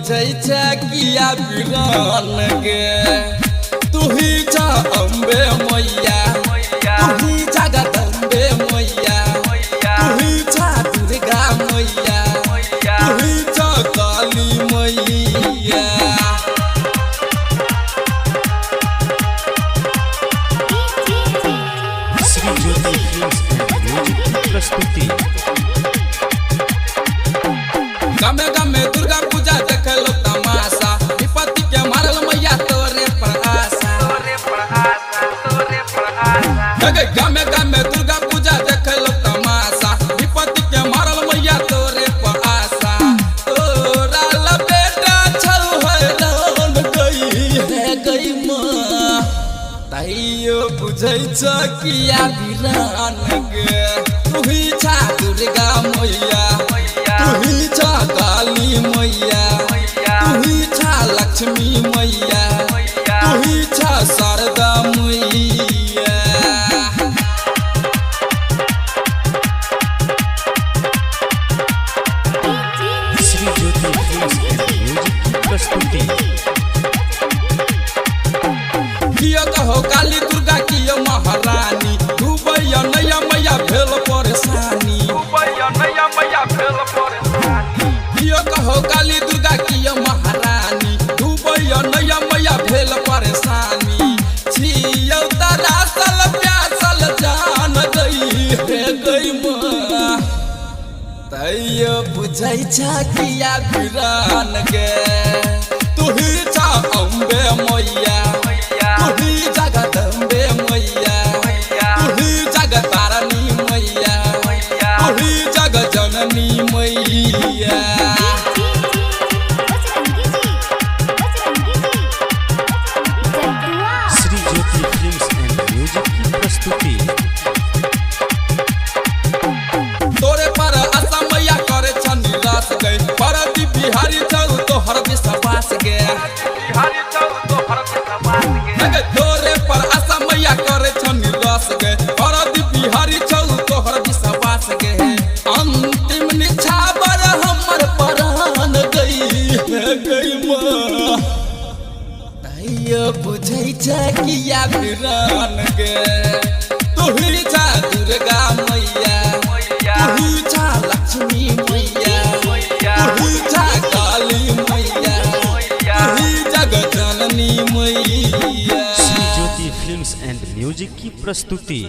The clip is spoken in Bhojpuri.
बुझै छै किया बिरान गे तू ही छ अम्बे मैया तू ही जगदम्बे मैया तू ही छ दुर्गा मैया तू ही छ काली मैया Shri Jyoti films and music की प्रस्तुति। गमे गमे दुर्गा पूजा देख लो तमाशा विपत्ति के मारल मैया तोरे पर आशा गमे गमे दुर्गा पूजा देख लो तमाशा विपत्ति के मारल मैया तोरे पर आशा तोरा ल बेटा छौ हैरान गई माँ तैयो बुझै छ किया बिरान गे तू ही छ दुर्गा मैया तू ही छ काली मैया तू ही छ लक्ष्मी मैया तू ही छ शारदा मैया Shri Jyoti films and music की प्रस्तुति। कियो कहो काली दुर्गा कियो महारानी डूबैया नैया मैया भेल परेशानी कियो कहो काली दुर्गा कियो महारानी डूबैया नैया मैया भेल परेशानी छियौ दरासल प्यासल जान गई माँ तैयो बुझै छ किया बिरान गे तू ही छ अम्बे मैया तू ही जगदम्बे मैया तू ही जगतारणी मैया तू ही जगजननी मैया Shri Jyoti films and music की प्रस्तुति। तोरे पर आशा मैया करे छ निराश गए परदी बिहारी छौ तोहर विश्वास गे तोरे पर आशा मैया करे छ निराश गए परदी बिहारी छौ तोहर विश्वास गे अंतिम निछावर हमर प्राण गई माँ तैयो बुझै छ किया बिरान गे तू ही छ दुर्गा मैया तू ही छ लक्ष्मी मैया तू ही छ काली मैया तू ही जगजननी मैया Shri Jyoti films and music की प्रस्तुति।